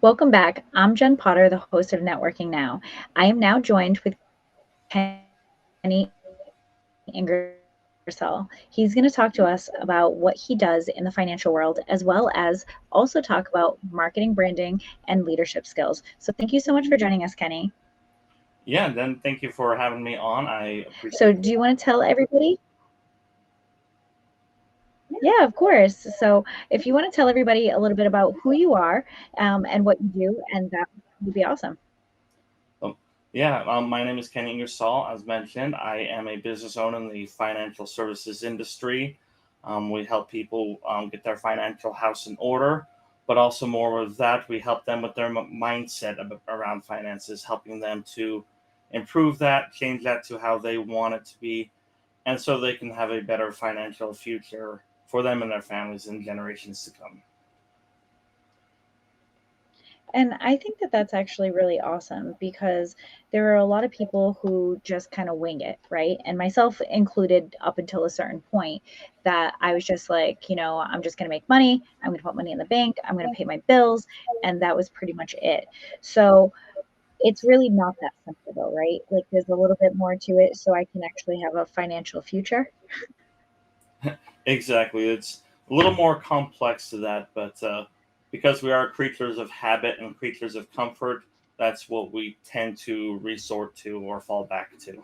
Welcome back. I'm Jen Potter, the host of Networking Now. I am now joined with Kenny Ingersoll. He's going to talk to us about what he does in the financial world, as well as also talk about marketing, branding, and leadership skills. So, thank you so much for joining us, Kenny. Yeah, then thank you for having me on. I So, do you appreciate want it. to tell everybody? Yeah, of course. So, if you want to tell everybody a little bit about who you are and what you do, and that would be awesome. Um, yeah, my name is Kenny Ingersoll. As mentioned, I am a business owner in the financial services industry. We help people get their financial house in order, but also more of that, we help them with their mindset around finances, helping them to improve that, change that to how they want it to be, and so they can have a better financial future for them and their families in generations to come. And I think that that's actually really awesome because there are a lot of people who just kind of wing it, right? And myself included up until a certain point that I was just like, I'm just going to make money. I'm going to put money in the bank. I'm going to pay my bills. And that was pretty much it. So it's really not that simple though, right? Like there's a little bit more to it so I can actually have a financial future. Exactly. It's a little more complex to that, but because we are creatures of habit and creatures of comfort, that's what we tend to resort to or fall back to.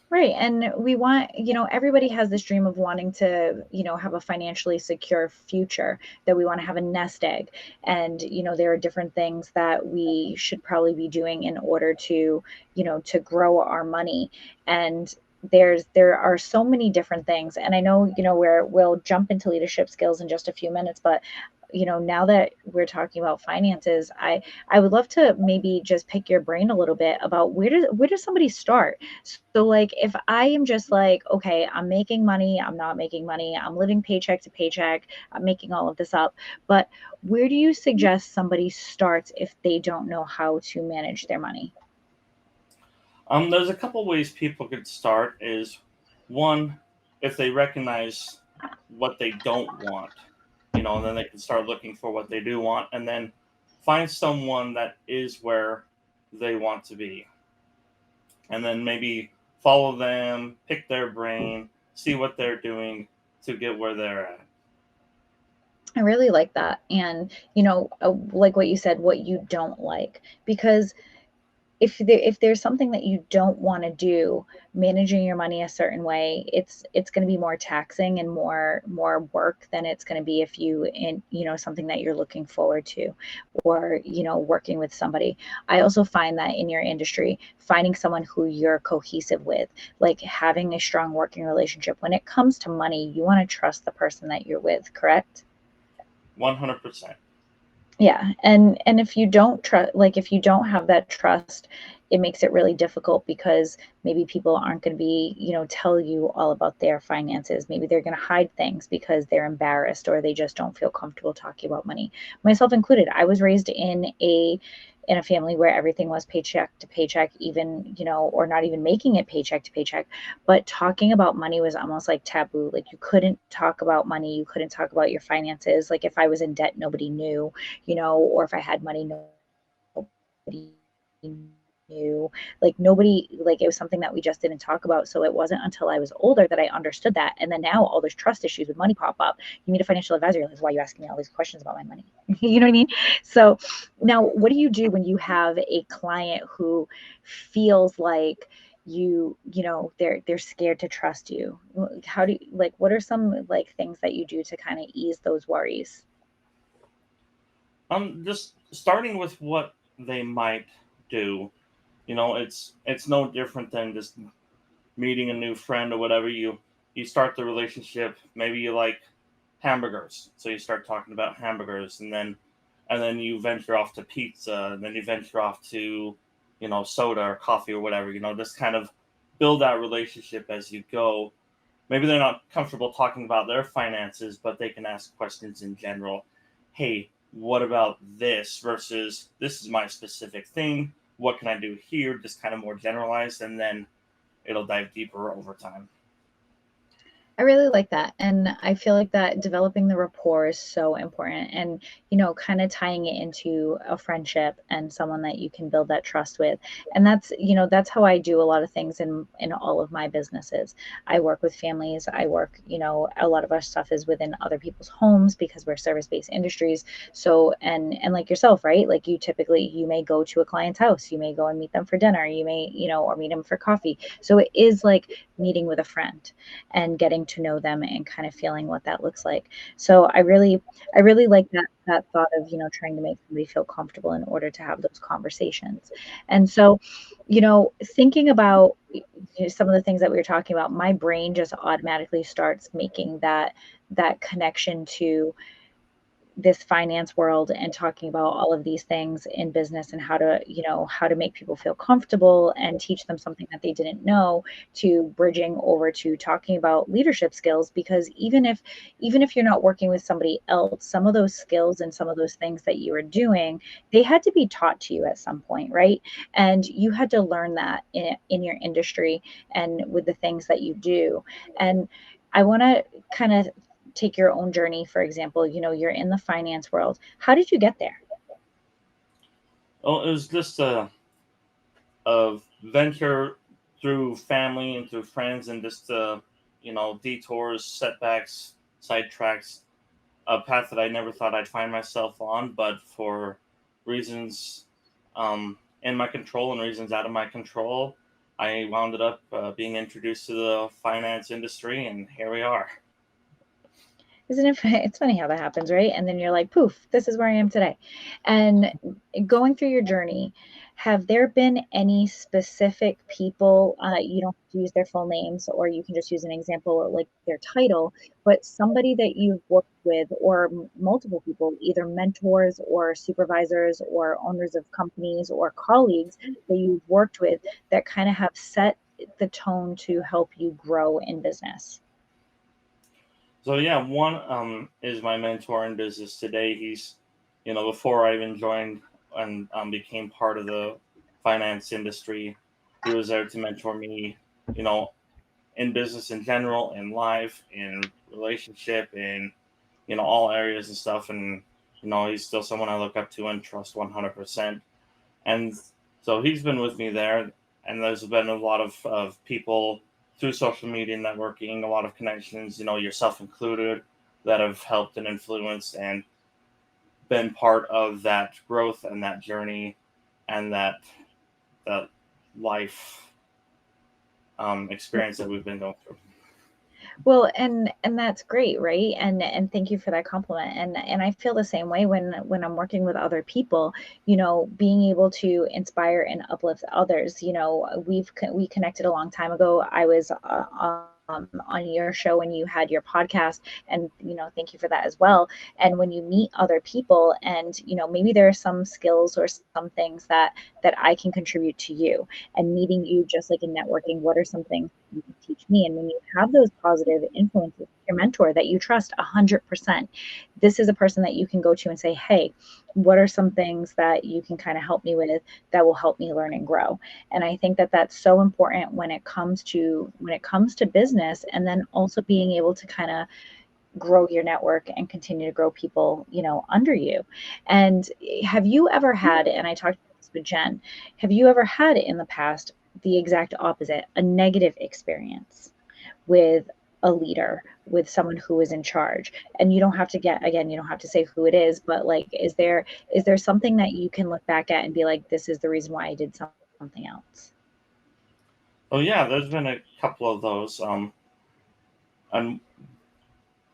Right. And we want, everybody has this dream of wanting to, have a financially secure future, that we want to have a nest egg. And, there are different things that we should probably be doing in order to, to grow our money. And there are so many different things. And I know, we'll jump into leadership skills in just a few minutes, but now that we're talking about finances, I would love to maybe just pick your brain a little bit about where does somebody start. So, like, if I am just like, okay, I'm making money, I'm not making money, I'm living paycheck to paycheck, I'm making all of this up, but where do you suggest somebody starts if they don't know how to manage their money? There's a couple ways people could start. Is one, if they recognize what they don't want, and then they can start looking for what they do want, and then find someone that is where they want to be, and then maybe follow them, pick their brain, see what they're doing to get where they're at. I really like that. And, like what you said, what you don't like, because if there's something that you don't want to do, managing your money a certain way, it's going to be more taxing and more work than it's going to be if you in something that you're looking forward to, or working with somebody. I also find that in your industry, finding someone who you're cohesive with, like having a strong working relationship, when it comes to money, you want to trust the person that you're with, correct? 100%. Yeah, and if you don't trust, like if you don't have that trust, it makes it really difficult because maybe people aren't going to be, tell you all about their finances. Maybe they're going to hide things because they're embarrassed or they just don't feel comfortable talking about money. Myself included, I was raised in a family where everything was paycheck to paycheck, even, or not even making it paycheck to paycheck, but talking about money was almost like taboo. Like you couldn't talk about money, you couldn't talk about your finances. Like if I was in debt, nobody knew, or if I had money, nobody knew. Like nobody, like it was something that we just didn't talk about. So it wasn't until I was older that I understood that. And then now all those trust issues with money pop up. You meet a financial advisor, you're like, why are you asking me all these questions about my money? You know what I mean? So now what do you do when you have a client who feels like they're scared to trust you? How do you, like, what are some like things that you do to kind of ease those worries? Just starting with what they might do. It's no different than just meeting a new friend or whatever. You start the relationship. Maybe you like hamburgers, so you start talking about hamburgers, and then you venture off to pizza, and then you venture off to soda or coffee or whatever. Just kind of build that relationship as you go. Maybe they're not comfortable talking about their finances, but they can ask questions in general. Hey, what about this versus this is my specific thing? What can I do here? Just kind of more generalized, and then it'll dive deeper over time. I really like that. And I feel like that developing the rapport is so important and, kind of tying it into a friendship and someone that you can build that trust with. And that's how I do a lot of things in all of my businesses. I work with families. I work, a lot of our stuff is within other people's homes because we're service-based industries. So, and like yourself, right? Like you may go to a client's house, you may go and meet them for dinner, you may, or meet them for coffee. So it is like meeting with a friend and getting to know them and kind of feeling what that looks like. So I really like that thought of, trying to make somebody feel comfortable in order to have those conversations. And so, thinking about some of the things that we were talking about, my brain just automatically starts making that connection to this finance world and talking about all of these things in business and how to make people feel comfortable and teach them something that they didn't know, to bridging over to talking about leadership skills, because even if you're not working with somebody else, some of those skills and some of those things that you are doing, they had to be taught to you at some point, right? And you had to learn that in your industry and with the things that you do. And I want to kind of take your own journey. For example, you're in the finance world. How did you get there? Well, it was just a venture through family and through friends, and just detours, setbacks, sidetracks, a path that I never thought I'd find myself on, but for reasons in my control and reasons out of my control, I wound up being introduced to the finance industry, and here we are. Isn't it? It's funny how that happens, right? And then you're like, poof, this is where I am today. And going through your journey, have there been any specific people? You don't have to use their full names, or you can just use an example like their title, but somebody that you've worked with, or multiple people, either mentors or supervisors or owners of companies or colleagues that you've worked with, that kind of have set the tone to help you grow in business. So yeah, one is my mentor in business today. He's, before I even joined and became part of the finance industry, he was there to mentor me, you know, in business in general, in life, in relationship, in all areas and stuff. And he's still someone I look up to and trust 100%. And so he's been with me there, and there's been a lot of people through social media networking, a lot of connections, yourself included, that have helped and influenced and been part of that growth and that journey and that life experience that we've been going through. Well, and that's great, right? And thank you for that compliment. And I feel the same way when I'm working with other people, being able to inspire and uplift others. We connected a long time ago. I was on your show when you had your podcast, and thank you for that as well. And when you meet other people, and maybe there are some skills or some things that I can contribute to you, and meeting you just like in networking, what are some things you can teach me? And when you have those positive influences, your mentor that you trust 100%, this is a person that you can go to and say, hey, what are some things that you can kind of help me with that will help me learn and grow? And I think that that's so important when it comes to business, and then also being able to kind of grow your network and continue to grow people, under you. And have you ever had, and I talked about this with Jen, have you ever had in the past the exact opposite, a negative experience with a leader, with someone who is in charge? And you don't have to you don't have to say who it is, but like, is there something that you can look back at and be like, this is the reason why I did something else? Oh yeah, there's been a couple of those. And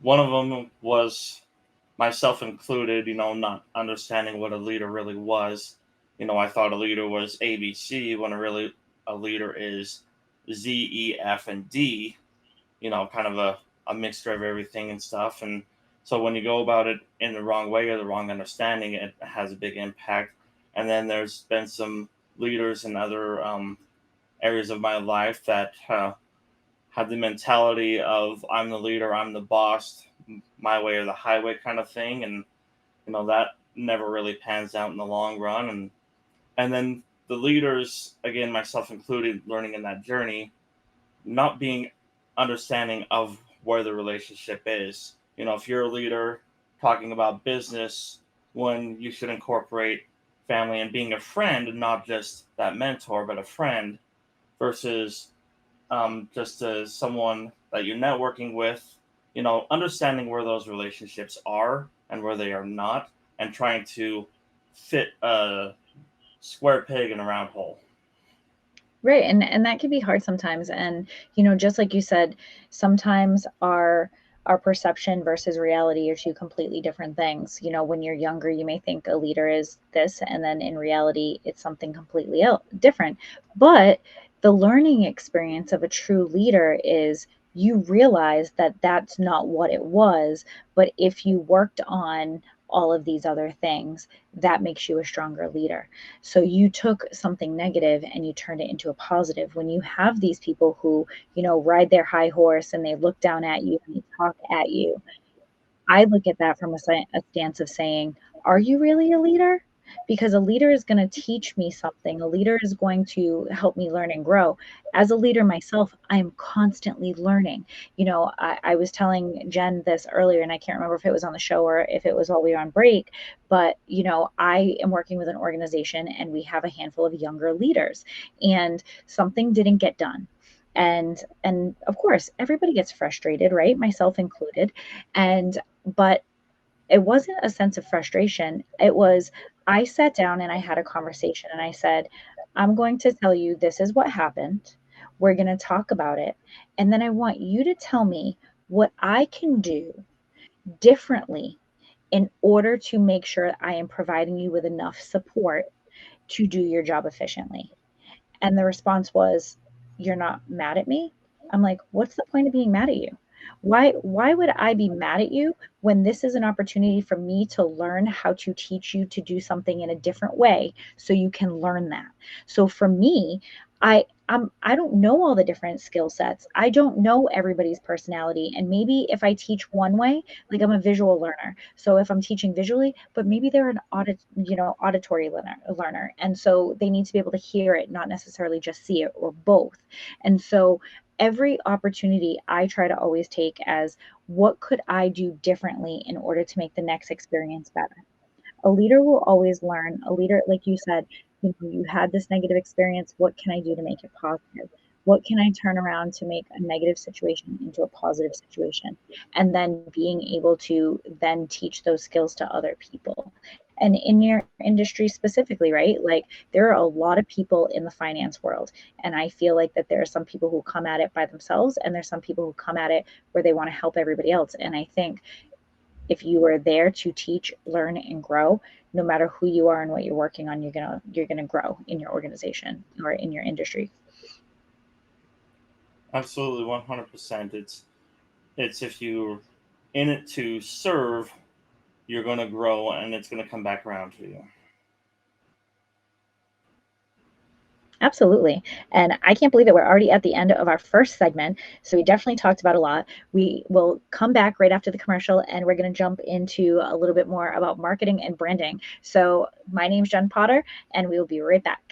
one of them was myself included, not understanding what a leader really was. I thought a leader was ABC when really a leader is Z, E, F, and D, kind of a mixture of everything and stuff. And so when you go about it in the wrong way or the wrong understanding, it has a big impact. And then there's been some leaders in other areas of my life that had the mentality of I'm the leader, I'm the boss, my way or the highway kind of thing. And that never really pans out in the long run. And then the leaders, again, myself included, learning in that journey, not being understanding of where the relationship is. You know, if you're a leader talking about business, when you should incorporate family and being a friend, not just that mentor, but a friend versus just as someone that you're networking with, you know, understanding where those relationships are and where they are not, and trying to fit a square peg in a round hole. Right. And that can be hard sometimes. And, just like you said, sometimes our perception versus reality are two completely different things. When you're younger, you may think a leader is this, and then in reality, it's something completely different. But the learning experience of a true leader is you realize that that's not what it was. But if you worked on all of these other things, that makes you a stronger leader. So you took something negative and you turned it into a positive. When you have these people who, ride their high horse and they look down at you and they talk at you, I look at that from a stance of saying, are you really a leader? Because a leader is going to teach me something. A leader is going to help me learn and grow. As a leader myself, I am constantly learning. I was telling Jen this earlier, and I can't remember if it was on the show or if it was while we were on break, but, I am working with an organization and we have a handful of younger leaders, and something didn't get done. And of course, everybody gets frustrated, right? Myself included. And but it wasn't a sense of frustration. It was, I sat down and I had a conversation and I said, I'm going to tell you this is what happened. We're going to talk about it. And then I want you to tell me what I can do differently in order to make sure I am providing you with enough support to do your job efficiently. And the response was, "You're not mad at me?" I'm like, "What's the point of being mad at you? Why would I be mad at you when this is an opportunity for me to learn how to teach you to do something in a different way so you can learn that?" So for me, I don't know all the different skill sets. I don't know everybody's personality. And maybe if I teach one way, like I'm a visual learner. So if I'm teaching visually, but maybe they're an auditory learner. And so they need to be able to hear it, not necessarily just see it, or both. And so every opportunity I try to always take as, what could I do differently in order to make the next experience better? A leader will always learn. A leader, like you said, you had this negative experience. What can I do to make it positive? What can I turn around to make a negative situation into a positive situation? And then being able to then teach those skills to other people. And in your industry specifically, right? Like, there are a lot of people in the finance world. And I feel like that there are some people who come at it by themselves, and there's some people who come at it where they want to help everybody else. And I think if you are there to teach, learn, and grow, no matter who you are and what you're working on, you're gonna grow in your organization or in your industry. Absolutely, 100%. It's if you're in it to serve, you're going to grow, and it's going to come back around to you. Absolutely. And I can't believe that we're already at the end of our first segment. So we definitely talked about a lot. We will come back right after the commercial and we're going to jump into a little bit more about marketing and branding. So my name's Jen Potter, and we will be right back.